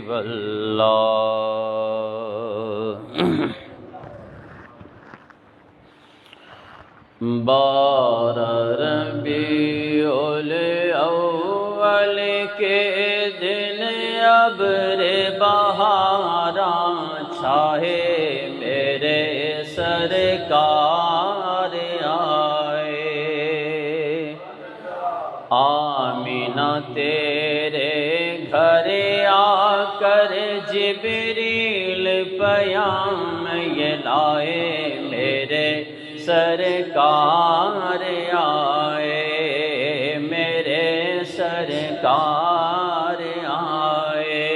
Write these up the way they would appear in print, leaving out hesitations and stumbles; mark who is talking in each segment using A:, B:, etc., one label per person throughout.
A: واللہ 12 ربیع الاول کے دن ابر بہاراں چھائے میرے سرکار آئے آمینہ تیرے گھر آ کر جبریل پیام یہ لائے میرے سرکار آئے میرے سرکار آئے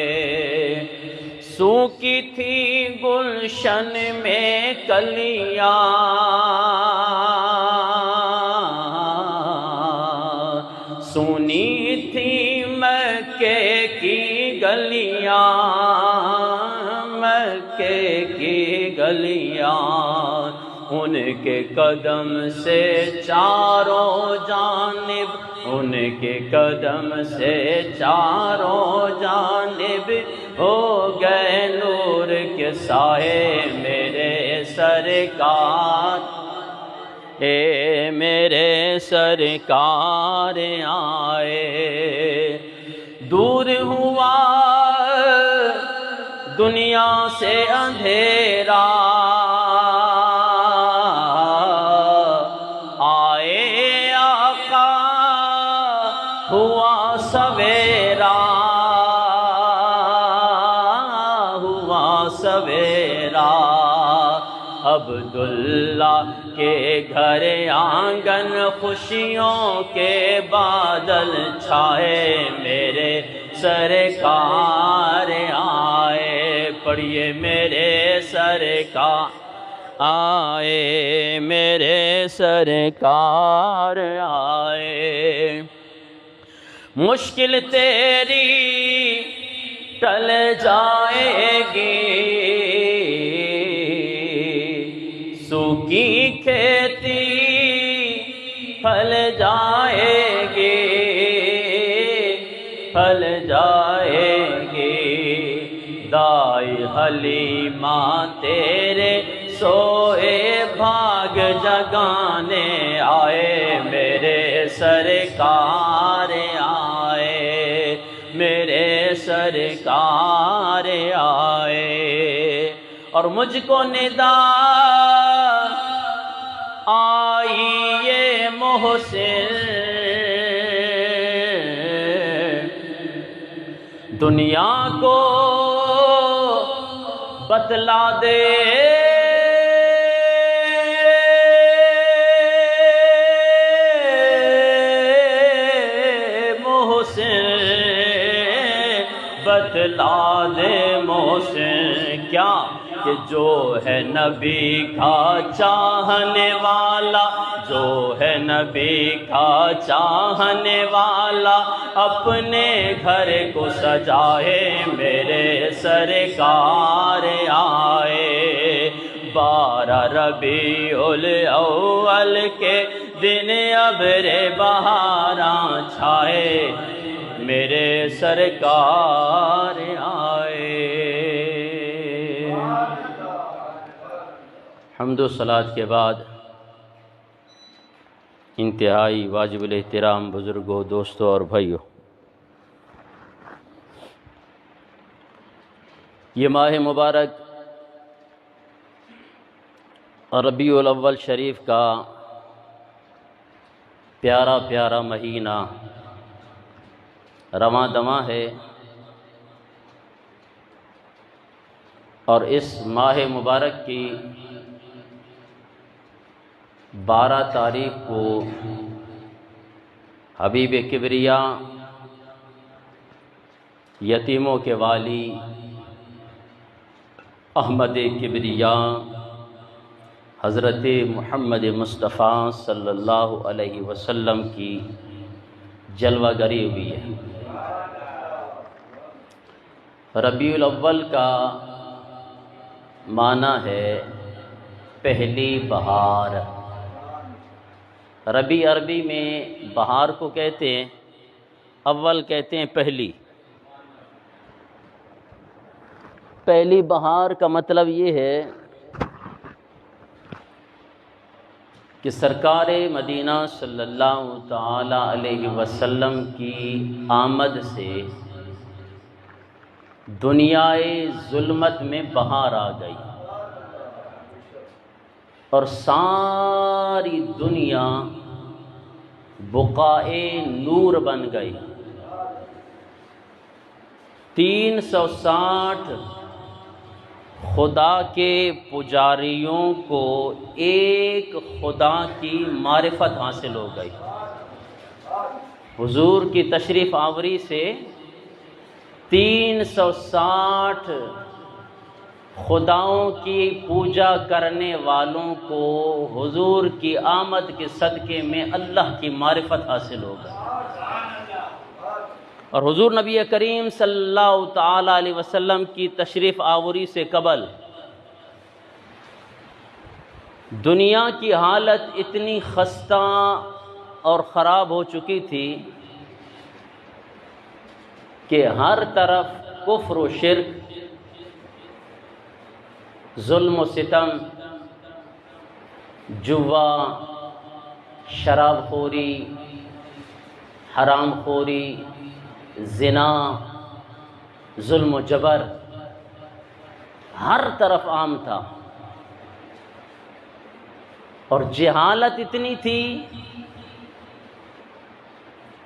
A: سوکھی تھی گلشن میں کلیاں سنی تھی مکے کی گلیاں مکے کی گلیاں ان کے قدم سے چاروں جانب ان کے قدم سے چاروں جانب ہو گئے نور کے سائے میرے سرکار اے میرے سرکار آئے دور ہوا دنیا سے اندھیرا آئے آقا ہوا سویرا ہوا سویرا عبداللہ کے گھر آنگن خوشیوں کے بادل چھائے میرے سرکار آئے پڑھیے میرے سرکار آئے میرے سرکار آئے مشکل تیری ٹل جائے گی سوکھی کھیتی پھل جائے گی پھل جائے گی دائی حلیمہ تیرے سوئے بھاگ جگانے آئے میرے سرکار آئے میرے سرکار آئے اور مجھ کو ندا آئی یہ محسن دنیا کو بتلا دے محسن بتلا دے محسن کیا کہ جو ہے نبی کا چاہنے والا جو ہے نبی کا چاہنے والا اپنے گھر کو سجائے میرے سرکار آئے 12 ربیع الاول کے دن ابر بہاراں چھائے میرے سرکار آئے حمد و صلات کے بعد انتہائی واجب الاحترام بزرگوں دوستوں اور بھائیوں یہ ماہ مبارک ربیع الاول شریف کا پیارا پیارا مہینہ رواں دواں ہے اور اس ماہ مبارک کی 12 تاریخ کو حبیب کبریا یتیموں کے والی احمد کبریا حضرت محمد مصطفیٰ صلی اللہ علیہ وسلم کی جلوہ گری ہوئی ہے ربیع الاول کا معنی ہے پہلی بہار ربیع عربی میں بہار کو کہتے ہیں، اول کہتے ہیں پہلی، پہلی بہار کا مطلب یہ ہے کہ سرکار مدینہ صلی اللہ تعالی علیہ وسلم کی آمد سے دنیائے ظلمت میں بہار آ گئی اور ساری دنیا بقائے نور بن گئی۔ 360 خدا کے پجاریوں کو ایک خدا کی معرفت حاصل ہو گئی۔ حضور کی تشریف آوری سے 360 خداؤں کی پوجا کرنے والوں کو حضور کی آمد کے صدقے میں اللہ کی معرفت حاصل ہو گئی۔ اور حضور نبی کریم صلی اللہ تعالی علیہ وسلم کی تشریف آوری سے قبل دنیا کی حالت اتنی خستہ اور خراب ہو چکی تھی کہ ہر طرف کفر و شرک، ظلم و ستم، جوا، شراب خوری، حرام خوری، زنا، ظلم و جبر ہر طرف عام تھا، اور جہالت اتنی تھی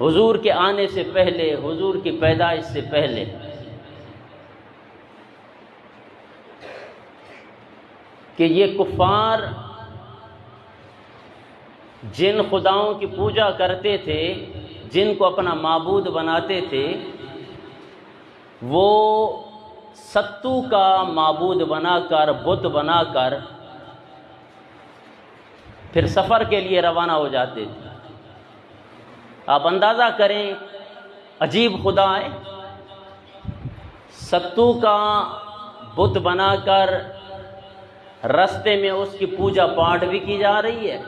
A: حضور کے آنے سے پہلے، حضور کی پیدائش سے پہلے، کہ یہ کفار جن خداؤں کی پوجا کرتے تھے، جن کو اپنا معبود بناتے تھے، وہ ستو کا معبود بنا کر، بت بنا کر پھر سفر کے لیے روانہ ہو جاتے تھے۔ آپ اندازہ کریں، عجیب خدا ہے، ستو کا بت بنا کر رستے میں اس کی پوجا پاٹ بھی کی جا رہی ہے،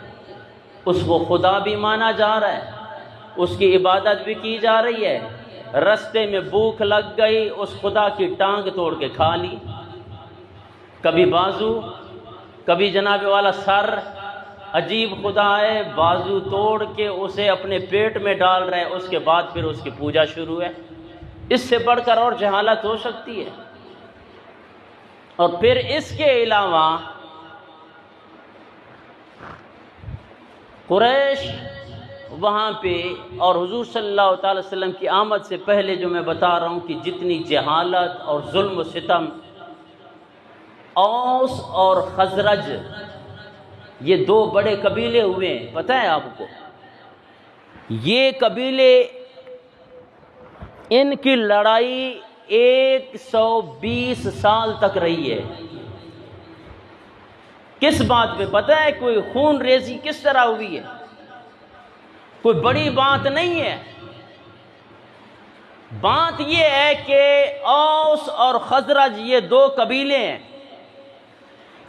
A: اس کو خدا بھی مانا جا رہا ہے، اس کی عبادت بھی کی جا رہی ہے۔ رستے میں بھوک لگ گئی، اس خدا کی ٹانگ توڑ کے کھا لی، کبھی بازو، کبھی جناب والا سر۔ عجیب خدا ہے، بازو توڑ کے اسے اپنے پیٹ میں ڈال رہے، اس کے بعد پھر اس کی پوجا شروع ہے۔ اس سے بڑھ کر اور جہالت ہو سکتی ہے؟ اور پھر اس کے علاوہ قریش وہاں پہ، اور حضور صلی اللہ تعالی وسلم کی آمد سے پہلے جو میں بتا رہا ہوں کہ جتنی جہالت اور ظلم و ستم، اوس اور خزرج یہ دو بڑے قبیلے ہوئے ہیں، پتہ ہے آپ کو؟ یہ قبیلے، ان کی لڑائی 120 سال تک رہی ہے۔ کس بات پہ پتہ ہے؟ کوئی خون ریزی کس طرح ہوئی ہے، کوئی بڑی بات نہیں ہے۔ بات یہ ہے کہ اوس اور خزرج یہ دو قبیلے ہیں۔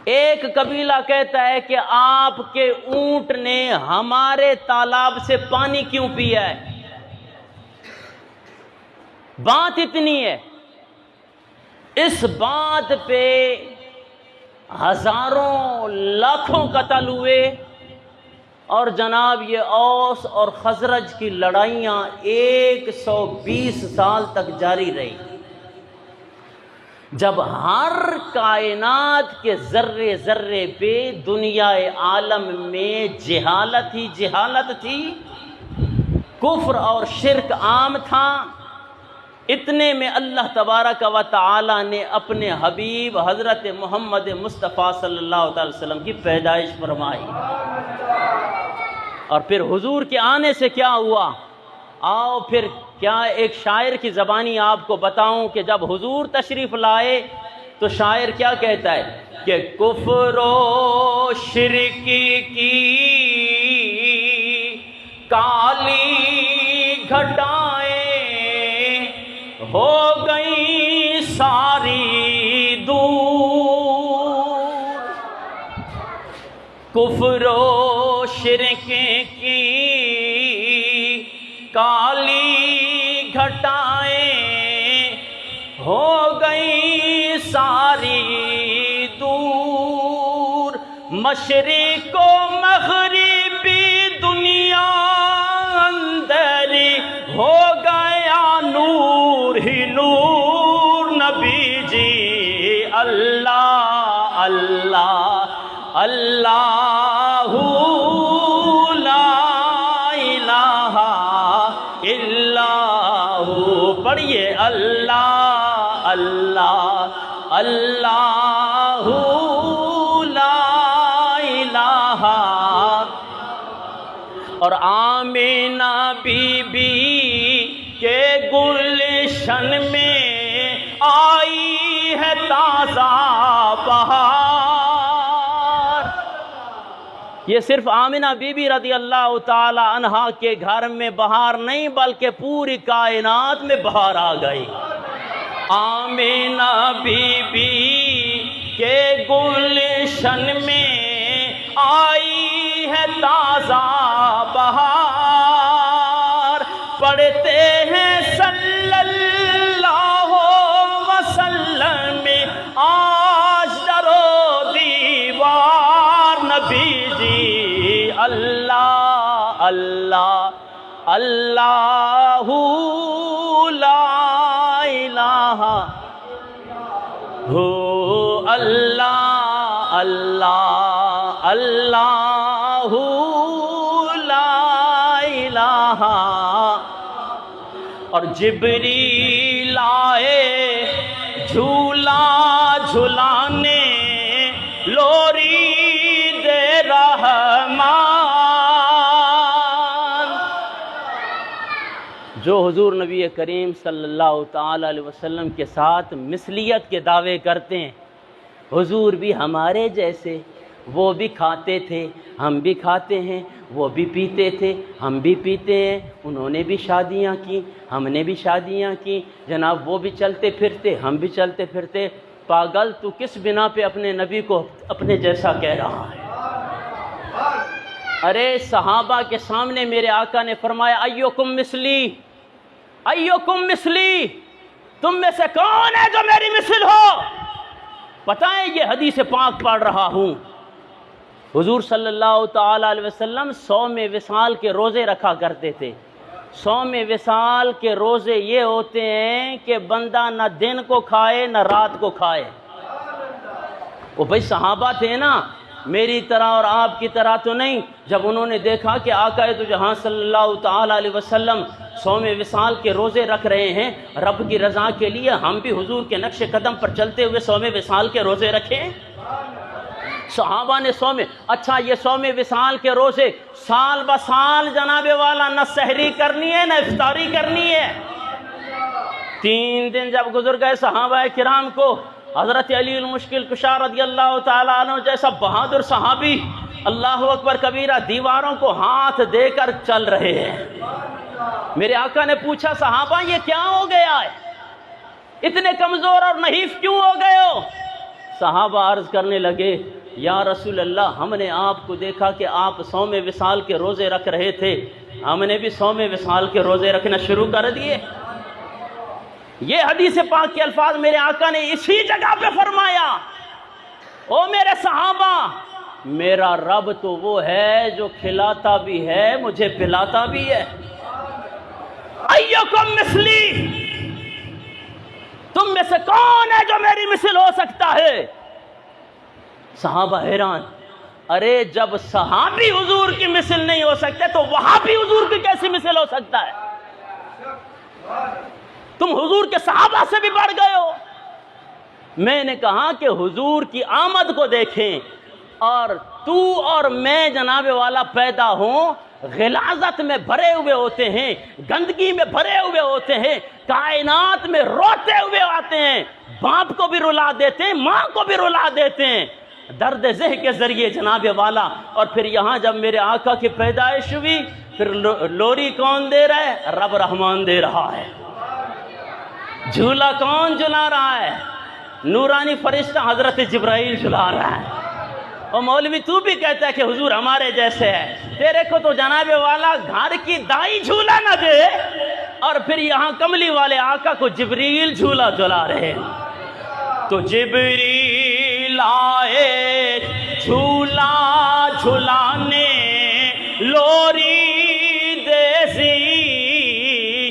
A: ایک قبیلہ کہتا ہے کہ آپ کے اونٹ نے ہمارے تالاب سے پانی کیوں پیا ہے؟ بات اتنی ہے، اس بات پہ ہزاروں لاکھوں قتل ہوئے، اور جناب یہ اوس اور خزرج کی لڑائیاں 120 سال تک جاری رہی، جب ہر کائنات کے ذرے ذرے پہ دنیا عالم میں جہالت ہی جہالت تھی، کفر اور شرک عام تھا۔ اتنے میں اللہ تبارک و تعالی نے اپنے حبیب حضرت محمد مصطفیٰ صلی اللہ علیہ وسلم کی پیدائش فرمائی۔ اور پھر حضور کے آنے سے کیا ہوا؟ آؤ پھر کیا ایک شاعر کی زبانی آپ کو بتاؤں کہ جب حضور تشریف لائے تو شاعر کیا کہتا ہے کہ کفر و شرک کی کالی گھٹائیں ہو گئی ساری دور، کفر و شرک کی کالی گھٹائیں ہو گئی ساری مشرق و مغربی دنیا اندر ہو گیا نور ہی نور نبی جی اللہ اللہ اللہ لا الہ الا ہو پڑھیے اللہ اللہ اللہ اور آمینہ بی بی کے گلشن میں آئی ہے تازہ بہار۔ یہ صرف آمینہ بی بی رضی اللہ تعالی عنہا کے گھر میں بہار نہیں بلکہ پوری کائنات میں بہار آ گئی۔ آمینہ بی بی کے گلشن میں آئی ہے تازہ بہار، پڑھتے ہیں صلی اللہ وسلم آج در و دیوار نبی جی اللہ اللہ اللہ لا الہ ہو اللہ اللہ اللہ لا الہ۔ اور جبریل آئے جھولا جھلانے لوری دے رحمان، جو حضور نبی کریم صلی اللہ تعالی علیہ وسلم کے ساتھ مثلیت کے دعوے کرتے ہیں۔ حضور بھی ہمارے جیسے، وہ بھی کھاتے تھے ہم بھی کھاتے ہیں، وہ بھی پیتے تھے ہم بھی پیتے ہیں، انہوں نے بھی شادیاں کی ہم نے بھی شادیاں کی، جناب وہ بھی چلتے پھرتے ہم بھی چلتے پھرتے۔ پاگل تو کس بنا پہ اپنے نبی کو اپنے جیسا کہہ رہا ہے؟ ارے صحابہ کے سامنے میرے آقا نے فرمایا ایوکم مثلی، ایوکم مثلی، تم میں سے کون ہے جو میری مثل ہو؟ پتہ ہے یہ حدیث پاک پڑھ رہا ہوں۔ حضور صلی اللہ تعالی علیہ وسلم صوم وصال کے روزے رکھا کرتے تھے۔ صوم وصال کے روزے یہ ہوتے ہیں کہ بندہ نہ دن کو کھائے نہ رات کو کھائے۔ وہ بھائی صحابہ تھے نا، میری طرح اور آپ کی طرح تو نہیں۔ جب انہوں نے دیکھا کہ آقا تو جہاں صلی اللہ تعالی علیہ وسلم صوم وصال کے روزے رکھ رہے ہیں رب کی رضا کے لیے، ہم بھی حضور کے نقش قدم پر چلتے ہوئے صوم وصال کے روزے رکھیں۔ صحابہ نے اچھا یہ صوم وصال کے روزے سال بسال جناب والا نہ سحری کرنی ہے نہ افطاری کرنی ہے۔ 3 دن جب گزر گئے صحابہ کرام کو، حضرت علی المشکل کشا رضی اللہ تعالیٰ عنہ جیسا بہادر صحابی اللہ اکبر کبیرہ دیواروں کو ہاتھ دے کر چل رہے ہیں۔ میرے آقا نے پوچھا صحابہ یہ کیا ہو گیا ہے؟ اتنے کمزور اور نحیف کیوں ہو گئے ہو؟ صحابہ عرض کرنے لگے یا رسول اللہ ہم نے آپ کو دیکھا کہ آپ صوم وصال کے روزے رکھ رہے تھے، ہم نے بھی صوم وصال کے روزے رکھنا شروع کر دیے۔ یہ حدیث پاک کے الفاظ میرے آقا نے اسی جگہ پہ فرمایا، او میرے صحابہ میرا رب تو وہ ہے جو کھلاتا بھی ہے مجھے پلاتا بھی ہے۔ ایوکم مثلی، تم میں سے کون ہے جو میری مثل ہو سکتا ہے؟ صحابہ حیران، ارے جب صحابی حضور کی مثل نہیں ہو سکتے تو وہاں بھی حضور کی کیسی مثل ہو سکتا ہے؟ تم حضور کے صحابہ سے بھی بڑھ گئے ہو۔ میں نے کہا کہ حضور کی آمد کو دیکھیں، اور تو اور میں جناب والا پیدا ہوں غلاظت میں بھرے ہوئے ہوتے ہیں، گندگی میں بھرے ہوئے ہوتے ہیں، کائنات میں روتے ہوئے آتے ہیں، باپ کو بھی رلا دیتے ہیں، ماں کو بھی رلا دیتے ہیں درد ذہ کے ذریعے جناب والا۔ اور پھر یہاں جب میرے آقا کی پیدائش ہوئی پھر لوری کون دے رہا ہے؟ رب رحمان دے رہا ہے۔ جھولا کون جھلا رہا ہے؟ نورانی فرشتہ حضرت جبرائیل جھلا رہا ہے۔ اور مولوی تو بھی کہتا ہے کہ حضور ہمارے جیسے ہے، تیرے کو تو جناب والا گھر کی دائی جھولا نہ دے، اور پھر یہاں کملی والے آقا کو جبریل جھولا جھلا رہے ہیں۔ تو جبریل آئے جھولا جھلانے لوری دیسی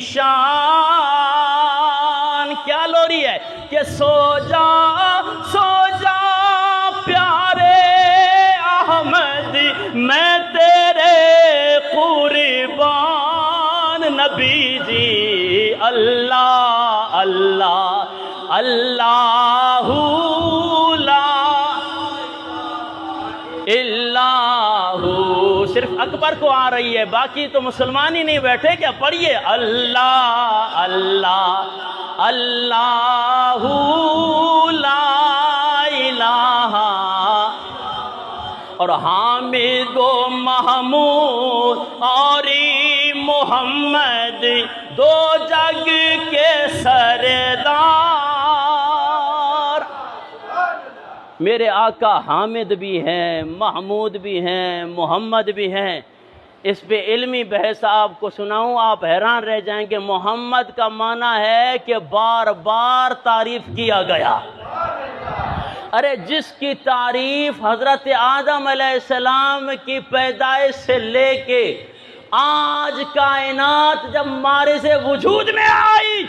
A: شان. کیا لوری ہے کہ سو جا پیارے احمد میں تیرے قربان. نبی جی اللہ اللہ اللہ لا اللہ. صرف اکبر کو آ رہی ہے، باقی تو مسلمان ہی نہیں بیٹھے. کیا پڑھیے اللہ اللہ اللہ لا الہ. اور حامد و محمود اور محمد دو جگ کے سردار. میرے آقا حامد بھی ہیں، محمود بھی ہیں، محمد بھی ہیں. اس پہ علمی بحث آپ کو سناؤں، آپ حیران رہ جائیں گے. محمد کا معنی ہے کہ بار بار تعریف کیا گیا. ارے جس کی تعریف حضرت آدم علیہ السلام کی پیدائش سے لے کے آج کائنات جب مارے سے وجود میں آئی،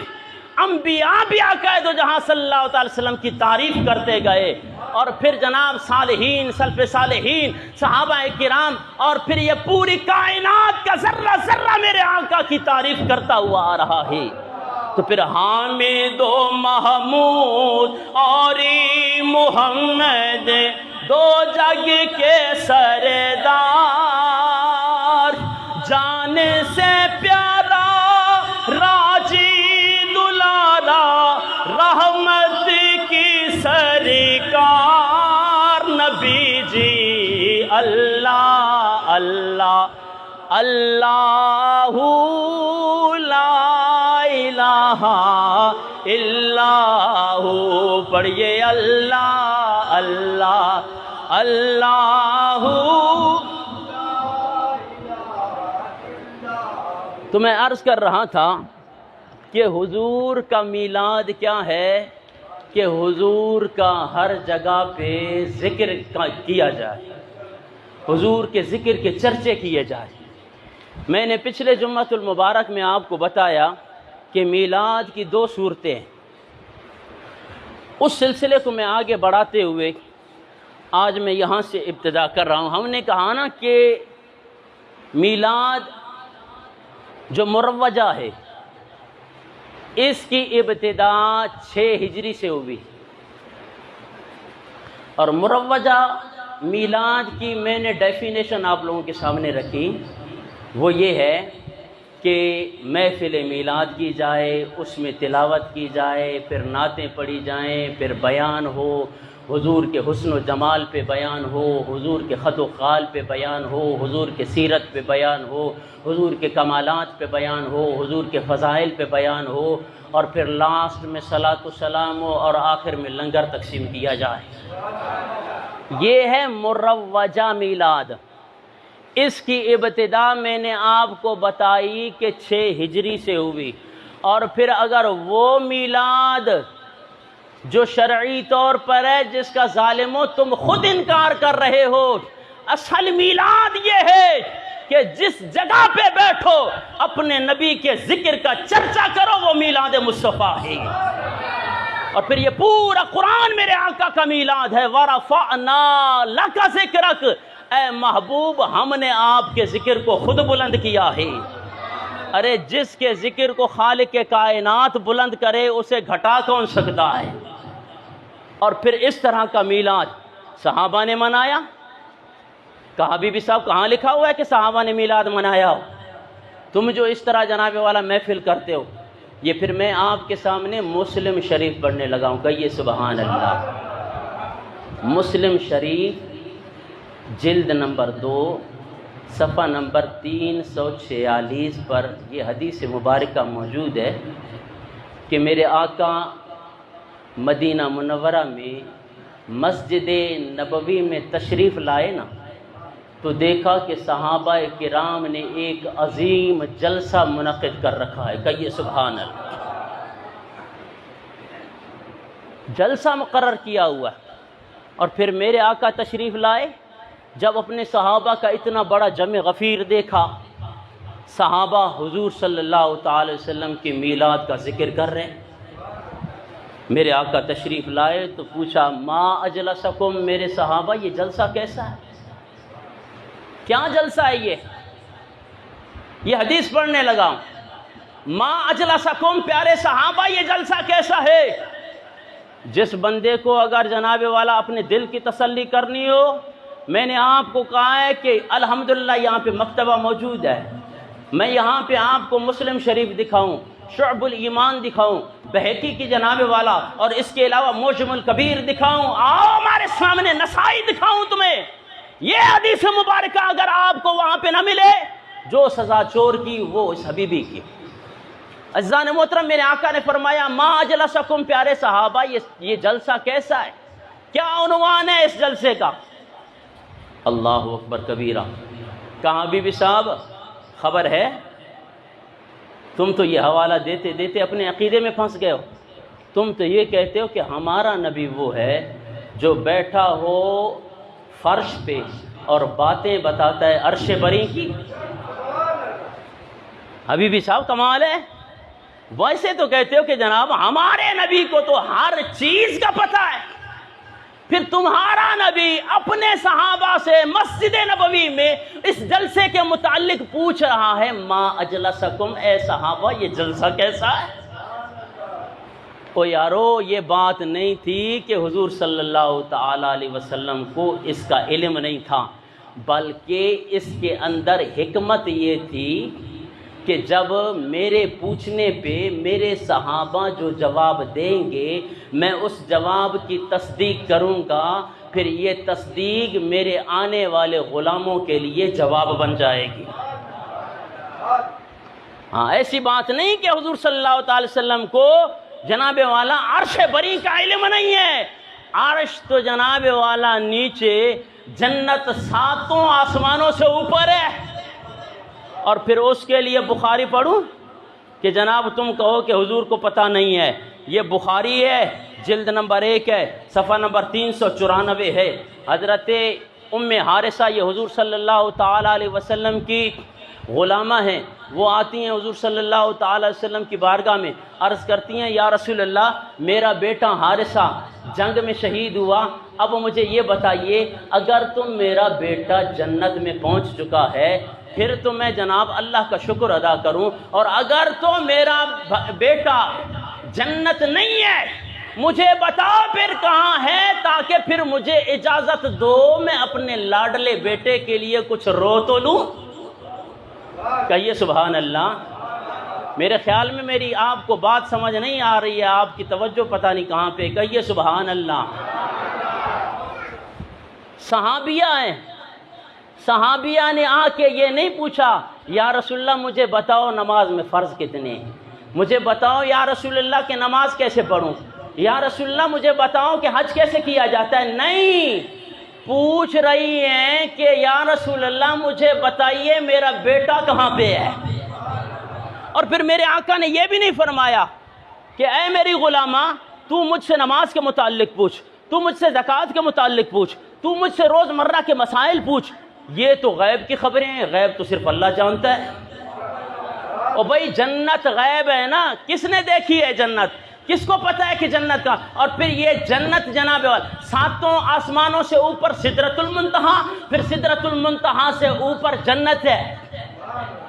A: انبیاء بھی عقائد و جہاں صلی اللہ علیہ وسلم کی تعریف کرتے گئے. اور پھر جناب صالحین، سلف صالحین، صحابہ کرام، اور پھر یہ پوری کائنات کا ذرہ ذرہ میرے آقا کی تعریف کرتا ہوا آ رہا ہے. تو پھر حامد و محمود اور محمد دو جگ کے سردار. جان سے پیارا راجی دلارا رحمت کی سرکار. نبی جی اللہ اللہ اللہ لا الہ الا ہو. پڑھیے اللہ اللہ اللہ. تو میں عرض کر رہا تھا کہ حضور کا میلاد کیا ہے کہ حضور کا ہر جگہ پہ ذکر کیا جائے، حضور کے ذکر کے چرچے کیے جائے. میں نے پچھلے جمعۃ المبارک میں آپ کو بتایا کہ میلاد کی دو صورتیں ہیں. اس سلسلے کو میں آگے بڑھاتے ہوئے آج میں یہاں سے ابتدا کر رہا ہوں. ہم نے کہا نا کہ میلاد جو مروجہ ہے اس کی ابتدا 6 ہجری سے ہوئی. اور مروجہ میلاد کی میں نے ڈیفینیشن آپ لوگوں کے سامنے رکھی. وہ یہ ہے کہ محفل میلاد کی جائے، اس میں تلاوت کی جائے، پھر نعتیں پڑھی جائیں، پھر بیان ہو، حضور کے حسن و جمال پہ بیان ہو، حضور کے خط و خال پہ بیان ہو، حضور کے سیرت پہ بیان ہو، حضور کے کمالات پہ بیان ہو، حضور کے فضائل پہ بیان ہو، اور پھر لاسٹ میں صلاۃ و سلام ہو، اور آخر میں لنگر تقسیم کیا جائے. یہ ہے مروجہ میلاد. اس کی ابتدا میں نے آپ کو بتائی کہ 6 ہجری سے ہوئی. اور پھر اگر وہ میلاد جو شرعی طور پر ہے جس کا ظالمو تم خود انکار کر رہے ہو، اصل میلاد یہ ہے کہ جس جگہ پہ بیٹھو اپنے نبی کے ذکر کا چرچا کرو، وہ میلاد مصطفیٰ ہے. اور پھر یہ پورا قرآن میرے آقا کا میلاد ہے. وَرَفَعْنَا لَكَ ذِكْرَكَ، اے محبوب ہم نے آپ کے ذکر کو خود بلند کیا ہے. ارے جس کے ذکر کو خالق کائنات بلند کرے اسے گھٹا کون سکتا ہے. اور پھر اس طرح کا میلاد صحابہ نے منایا. کہا بی بی صاحب کہاں لکھا ہوا ہے کہ صحابہ نے میلاد منایا ہو؟ تم جو اس طرح جناب والا محفل کرتے ہو. یہ پھر میں آپ کے سامنے مسلم شریف پڑھنے لگا ہوں. کہیے سبحان اللہ. مسلم شریف جلد نمبر 2 صفحہ نمبر 346 پر یہ حدیث مبارکہ موجود ہے کہ میرے آقا مدینہ منورہ میں مسجد نبوی میں تشریف لائے نا، تو دیکھا کہ صحابہ کرام نے ایک عظیم جلسہ منعقد کر رکھا ہے. کہیے سبحان اللہ. جلسہ مقرر کیا ہوا ہے. اور پھر میرے آقا تشریف لائے. جب اپنے صحابہ کا اتنا بڑا جمع غفیر دیکھا، صحابہ حضور صلی اللہ تعالی وسلم کی میلاد کا ذکر کر رہے ہیں. میرے آقا تشریف لائے تو پوچھا ما اجلسکم، میرے صحابہ یہ جلسہ کیسا ہے؟ کیا جلسہ ہے یہ حدیث پڑھنے لگا. ما اجلسکم، پیارے صحابہ یہ جلسہ کیسا ہے؟ جس بندے کو اگر جناب والا اپنے دل کی تسلی کرنی ہو، میں نے آپ کو کہا ہے کہ الحمدللہ یہاں پہ مکتبہ موجود ہے، میں یہاں پہ آپ کو مسلم شریف دکھاؤں، شعب الایمان دکھاؤں، بہقی کی جناب والا، اور اس کے علاوہ معجم الکبیر دکھاؤں، آؤ ہمارے سامنے نسائی دکھاؤں تمہیں. یہ حدیث مبارکہ اگر آپ کو وہاں پہ نہ ملے، جو سزا چور کی وہ اس حبیبی کی. عزیزان محترم، میرے آقا نے فرمایا ما اجلسکم، پیارے صحابہ یہ جلسہ کیسا ہے؟ کیا عنوان ہے اس جلسے کا؟ اللہ اکبر کبیرہ. کہاں حبیبی صاحب خبر ہے؟ تم تو یہ حوالہ دیتے دیتے اپنے عقیدے میں پھنس گئے ہو. تم تو یہ کہتے ہو کہ ہمارا نبی وہ ہے جو بیٹھا ہو فرش پہ اور باتیں بتاتا ہے عرش بری کی. حبیبی صاحب کمال ہے. ویسے تو کہتے ہو کہ جناب ہمارے نبی کو تو ہر چیز کا پتہ ہے، پھر تمہارا نبی اپنے صحابہ سے مسجد نبوی میں اس جلسے کے متعلق پوچھ رہا ہے ما اجلسکم، اے صحابہ یہ جلسہ کیسا ہے؟ او یارو، یہ بات نہیں تھی کہ حضور صلی اللہ تعالی علیہ وسلم کو اس کا علم نہیں تھا، بلکہ اس کے اندر حکمت یہ تھی کہ جب میرے پوچھنے پہ میرے صحابہ جو جواب دیں گے، میں اس جواب کی تصدیق کروں گا، پھر یہ تصدیق میرے آنے والے غلاموں کے لیے جواب بن جائے گی. ہاں، ایسی بات نہیں کہ حضور صلی اللہ تعالی وسلم کو جناب والا عرش بری کا علم نہیں ہے. عرش تو جناب والا نیچے، جنت 7 آسمانوں سے اوپر ہے. اور پھر اس کے لیے بخاری پڑھوں کہ جناب تم کہو کہ حضور کو پتہ نہیں ہے؟ یہ بخاری ہے، جلد نمبر 1 ہے، صفحہ نمبر 394 ہے. حضرت ام حارثہ، یہ حضور صلی اللہ تعالی علیہ وسلم کی غلامہ ہیں، وہ آتی ہیں حضور صلی اللہ تعالی علیہ وسلم کی بارگاہ میں، عرض کرتی ہیں یا رسول اللہ میرا بیٹا حارثہ جنگ میں شہید ہوا، اب مجھے یہ بتائیے اگر تم میرا بیٹا جنت میں پہنچ چکا ہے پھر تو میں جناب اللہ کا شکر ادا کروں، اور اگر تو میرا بیٹا جنت نہیں ہے مجھے بتاؤ پھر کہاں ہے، تاکہ پھر مجھے اجازت دو میں اپنے لاڈلے بیٹے کے لیے کچھ رو تو لوں. کہیے سبحان اللہ. میرے خیال میں میری آپ کو بات سمجھ نہیں آ رہی ہے، آپ کی توجہ پتہ نہیں کہاں پہ. کہیے سبحان اللہ. صحابیہ ہیں، صحابیہ نے آ کے یہ نہیں پوچھا یا رسول اللہ مجھے بتاؤ نماز میں فرض کتنے ہیں، مجھے بتاؤ یا رسول اللہ کہ نماز کیسے پڑھوں، یا رسول اللہ مجھے بتاؤ کہ حج کیسے کیا جاتا ہے. نہیں، پوچھ رہی ہیں کہ یا رسول اللہ مجھے بتائیے میرا بیٹا کہاں پہ ہے. اور پھر میرے آقا نے یہ بھی نہیں فرمایا کہ اے میری غلامہ تو مجھ سے نماز کے متعلق پوچھ، تو مجھ سے زکوٰۃ کے متعلق پوچھ، تو مجھ سے روز مرہ کے مسائل پوچھ، یہ تو غیب کی خبریں ہیں، غیب تو صرف اللہ جانتا ہے. اور بھائی جنت غیب ہے نا، کس نے دیکھی ہے جنت، کس کو پتہ ہے کہ جنت کا. اور پھر یہ جنت جناب والا 7 آسمانوں سے اوپر سدرۃ المنتہا، پھر سدرۃ المنتہا سے اوپر جنت ہے.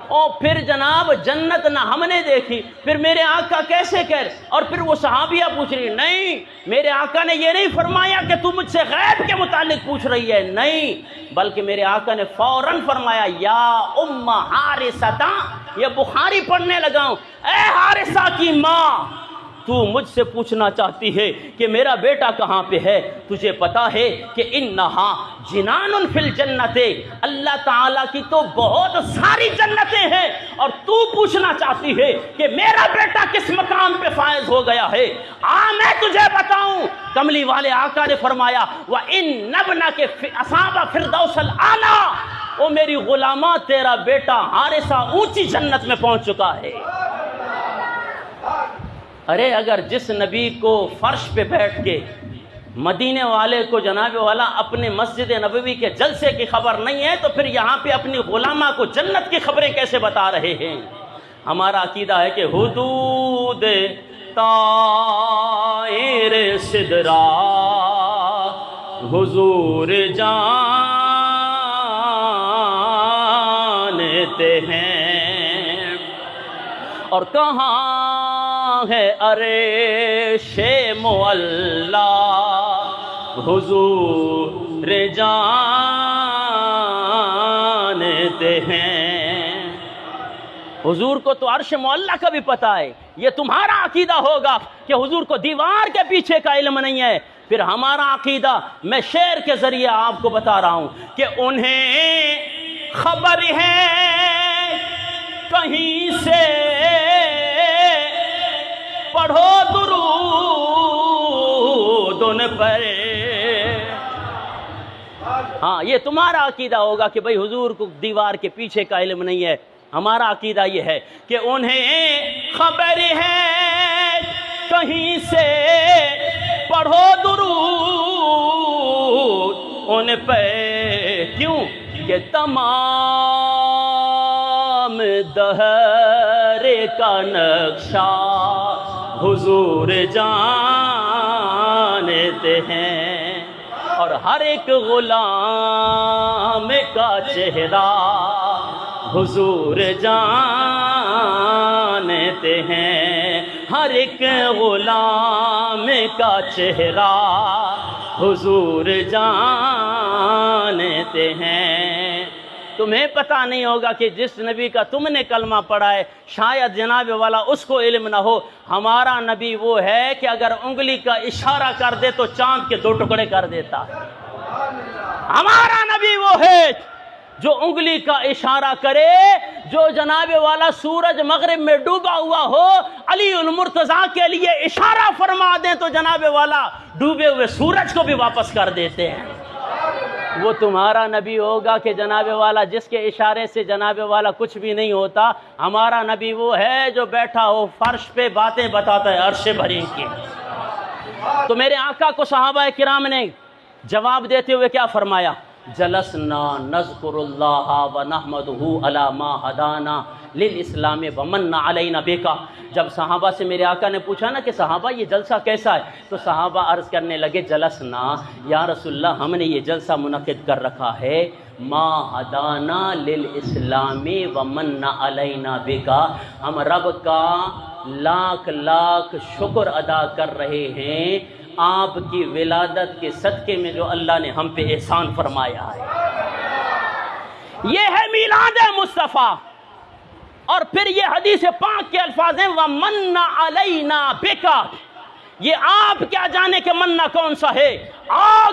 A: اور پھر جناب جنت نہ ہم نے دیکھی، پھر میرے آقا کیسے کہہ رہے. اور پھر وہ صحابیہ پوچھ رہی نہیں، میرے آقا نے یہ نہیں فرمایا کہ تو مجھ سے غیب کے متعلق پوچھ رہی ہے، نہیں، بلکہ میرے آقا نے فوراً فرمایا یا ام حارثہ، یہ بخاری پڑھنے لگا ہوں، اے حارثہ کی ماں تو مجھ سے پوچھنا چاہتی ہے کہ میرا بیٹا کہاں پہ ہے، تجھے پتا ہے کہ انہا جنان فی الجنت، اللہ تعالیٰ کی تو بہت ساری جنتیں ہیں، اور تو پوچھنا چاہتی ہے کہ میرا بیٹا کس مقام پہ فائز ہو گیا ہے. میں تجھے بتاؤں، کملی والے آقا نے فرمایا وَإِنَّ ابْنَكَ أَصَابَ فِرْدَوْسَ الْأَعْلَىٰ، او میری غلامہ تیرا بیٹا حارثہ اونچی جنت میں پہنچ چکا ہے. ارے اگر جس نبی کو فرش پہ بیٹھ کے مدینے والے کو جناب والا اپنے مسجد نبوی کے جلسے کی خبر نہیں ہے تو پھر یہاں پہ اپنی غلامہ کو جنت کی خبریں کیسے بتا رہے ہیں؟ ہمارا عقیدہ ہے کہ حدود طائر سدرا حضور جانتے ہیں، اور کہاں ہے عرش معلا حضور جانتے ہیں۔ حضور کو تو عرش معلا کا بھی پتہ ہے، یہ تمہارا عقیدہ ہوگا کہ حضور کو دیوار کے پیچھے کا علم نہیں ہے۔ پھر ہمارا عقیدہ میں شعر کے ذریعے آپ کو بتا رہا ہوں کہ انہیں خبر ہے کہیں سے، پڑھو درود ان پر۔ ہاں یہ تمہارا عقیدہ ہوگا کہ بھئی حضور کو دیوار کے پیچھے کا علم نہیں ہے، ہمارا عقیدہ یہ ہے کہ انہیں خبر ہے کہیں سے، پڑھو درود ان پہ۔ کیوں کہ تمام دہر کا نقشہ حضور جانتے ہیں، اور ہر ایک غلام کا چہرہ حضور جانتے ہیں، ہر ایک غلام کا چہرہ حضور جانتے ہیں۔ تمہیں پتہ نہیں ہوگا کہ جس نبی کا تم نے کلمہ پڑھا ہے شاید جناب والا اس کو علم نہ ہو۔ ہمارا نبی وہ ہے کہ اگر انگلی کا اشارہ کر دے تو چاند کے 2 ٹکڑے کر دیتا۔ ہمارا نبی وہ ہے جو انگلی کا اشارہ کرے، جو جناب والا سورج مغرب میں ڈوبا ہوا ہو علی المرتضیٰ کے لیے اشارہ فرما دیں تو جناب والا ڈوبے ہوئے سورج کو بھی واپس کر دیتے ہیں۔ وہ تمہارا نبی ہوگا کہ جناب والا جس کے اشارے سے جناب والا کچھ بھی نہیں ہوتا۔ ہمارا نبی وہ ہے جو بیٹھا ہو فرش پہ باتیں بتاتا ہے عرش بھری کی۔ تو میرے آقا کو صحابہ کرام نے جواب دیتے ہوئے کیا فرمایا؟ جلسنا نذکر اللہ ونحمدہ علی ما ہدانا للاسلام ومن علینا بکا۔ جب صحابہ سے میرے آقا نے پوچھا نا کہ صحابہ یہ جلسہ کیسا ہے، تو صحابہ عرض کرنے لگے جلسنا یا رسول اللہ ہم نے یہ جلسہ منعقد کر رکھا ہے ما ہدانا للاسلام ومن علینا بکا، ہم رب کا لاکھ لاکھ شکر ادا کر رہے ہیں آپ کی ولادت کے صدقے میں جو اللہ نے ہم پہ احسان فرمایا ہے۔ یہ ہے میلاد مصطفیٰ۔ اور پھر یہ حدیث پاک کے الفاظ ہیں وَمَنَّ عَلَيْنَا بِكَ۔ یہ آپ کیا جانے کہ مننا کون سا ہے؟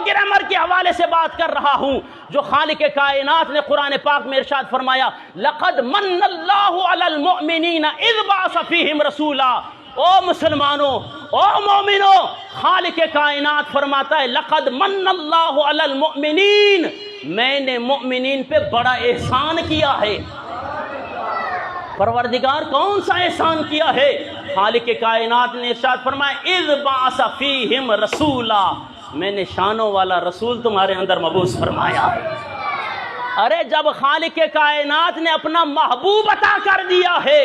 A: گرامر کے حوالے سے بات کر رہا ہوں جو خالق کائنات نے قرآن پاک میں ارشاد فرمایا لَقَدْ مَنَّ اللَّهُ عَلَى الْمُؤْمِنِينَ إِذْ بَعَثَ فِيهِمْ رَسُولًا۔ او مسلمانوں، او مومنوں، خالق کائنات فرماتا ہے لَقَدْ مَنَّ اللَّهُ عَلَى الْمُؤْمِنِينَ، میں نے مؤمنین پہ بڑا احسان کیا ہے۔ پروردگار کون سا احسان کیا ہے؟ خالق کائنات نے ارشاد فرمایا اذ بعث فیہم رسولا، میں نے شانوں والا رسول تمہارے اندر مبعوث فرمایا ہے۔ ارے جب خالق کائنات نے اپنا محبوب عطا کر دیا ہے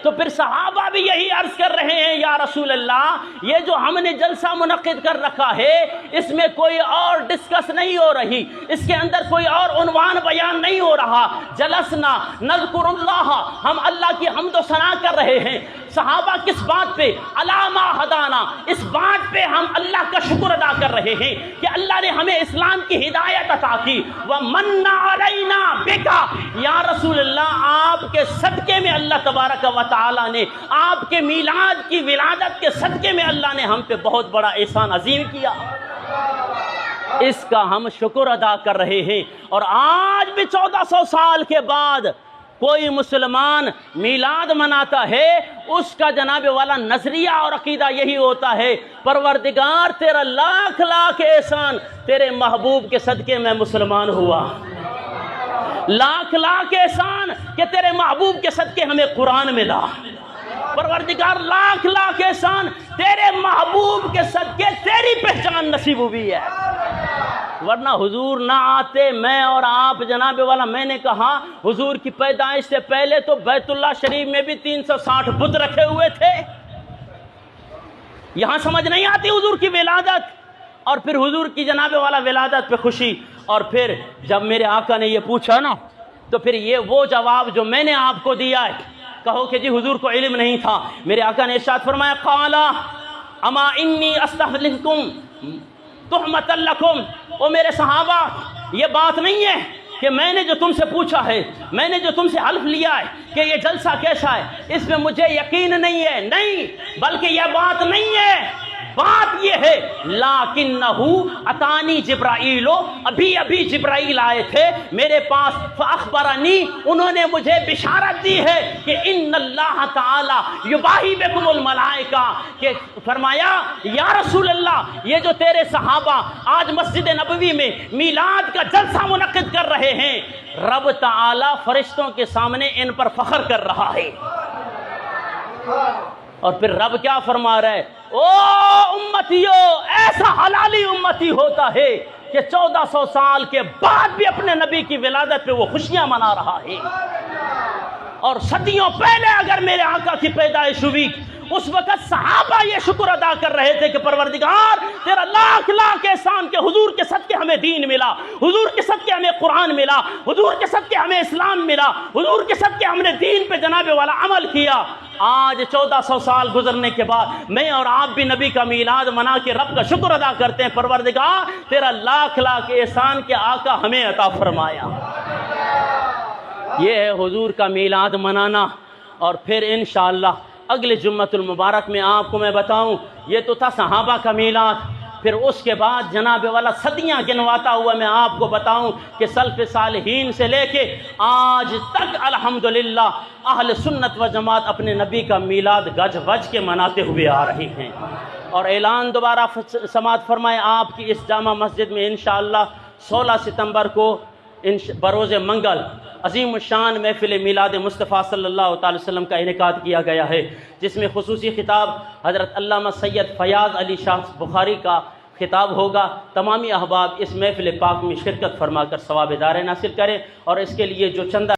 A: تو پھر صحابہ بھی یہی عرض کر رہے ہیں یا رسول اللہ یہ جو ہم نے جلسہ منعقد کر رکھا ہے اس میں کوئی اور ڈسکس نہیں ہو رہی، اس کے اندر کوئی اور عنوان بیان نہیں ہو رہا۔ جلسنا نذکر اللہ، ہم اللہ کی حمد و ثنا کر رہے ہیں۔ صحابہ کس بات پہ؟ علامہ ہدانا، اس بات پہ ہم اللہ کا شکر ادا کر رہے ہیں کہ اللہ نے ہمیں اسلام کی ہدایت عطا کی۔ وَمَنَّ عَلَيْنَا بِكَ، یا رسول اللہ آپ کے صدقے میں اللہ تبارک و تعالی نے، آپ کے میلاد کی ولادت کے صدقے میں اللہ نے ہم پہ بہت بڑا احسان عظیم کیا، اس کا ہم شکر ادا کر رہے ہیں۔ اور آج بھی 1400 سال کے بعد کوئی مسلمان میلاد مناتا ہے اس کا جناب والا نظریہ اور عقیدہ یہی ہوتا ہے پروردگار تیرا لاکھ لاکھ احسان تیرے محبوب کے صدقے میں مسلمان ہوا، لاکھ لاکھ احسان کہ تیرے محبوب کے صدقے ہمیں قرآن ملا، پروردگار لاکھ لاکھ احسان تیرے محبوب کے صدقے تیری پہچان نصیب ہوئی ہے، ورنہ حضور نہ آتے میں اور آپ جناب والا. میں نے کہا حضور کی پیدائش سے پہلے تو بیت اللہ شریف میں بھی 360 بت رکھے ہوئے تھے. یہاں سمجھ نہیں آتی حضور کی ولادت، اور پھر حضور کی جناب والا ولادت پہ خوشی. اور پھر جب میرے آقا نے یہ پوچھا نا تو پھر یہ وہ جواب جو میں نے آپ کو دیا ہے. کہو کہ جی حضور کو علم نہیں تھا. میرے آقا نے ارشاد فرمایا قال اما انی استحلفکم تہمۃ لکم. او میرے صحابہ، یہ بات نہیں ہے کہ میں نے جو تم سے پوچھا ہے، میں نے جو تم سے حلف لیا ہے کہ یہ جلسہ کیسا ہے، اس میں مجھے یقین نہیں ہے. نہیں، بلکہ یہ بات نہیں ہے. بات یہ ہے لیکنہ اتانی جبرائیل، ابھی جبرائیل آئے تھے میرے پاس. فاخبرنی، انہوں نے مجھے بشارت دی ہے کہ ان اللہ تعالی یباہی بکم الملائکہ، کہ فرمایا یا رسول اللہ یہ جو تیرے صحابہ آج مسجد نبوی میں میلاد کا جلسہ منعقد کر رہے ہیں، رب تعالی فرشتوں کے سامنے ان پر فخر کر رہا ہے. اور پھر رب کیا فرما رہا ہے؟ او امتیو، ایسا حلالی امتی ہوتا ہے کہ 1400 سال کے بعد بھی اپنے نبی کی ولادت پہ وہ خوشیاں منا رہا ہے. اور صدیوں پہلے اگر میرے آقا کی پیدائش ہوئی، اس وقت صحابہ یہ شکر ادا کر رہے تھے کہ پروردگار تیرا لاکھ لاکھ احسان کہ حضور کے صدقے ہمیں دین ملا، حضور کے صدقے ہمیں قرآن ملا، حضور کے صدقے ہمیں اسلام ملا، حضور کے صدقے ہم نے دین پہ جناب والا عمل کیا. آج 1400 سال گزرنے کے بعد میں اور آپ بھی نبی کا میلاد منا کے رب کا شکر ادا کرتے ہیں، پروردگار تیرا لاکھ لاکھ احسان کہ آقا ہمیں عطا فرمایا. یہ ہے حضور کا میلاد منانا. اور پھر انشاءاللہ اگلے جمعۃ المبارک میں آپ کو میں بتاؤں، یہ تو تھا صحابہ کا میلاد. پھر اس کے بعد جناب والا صدیاں گنواتا ہوا میں آپ کو بتاؤں کہ سلف صالحین سے لے کے آج تک الحمدللہ اہل سنت و جماعت اپنے نبی کا میلاد گج وج کے مناتے ہوئے آ رہے ہیں. اور اعلان دوبارہ سماعت فرمائے آپ کی اس جامع مسجد میں انشاءاللہ 16 ستمبر کو بروز منگل عظیم الشان محفل میلاد مصطفیٰ صلی اللہ تعالی وسلم کا انعقاد کیا گیا ہے، جس میں خصوصی خطاب حضرت علامہ سید فیاض علی شاہ بخاری کا خطاب ہوگا. تمامی احباب اس محفل پاک میں شرکت فرما کر ثواب دارین حاصل کریں. اور اس کے لیے جو چندہ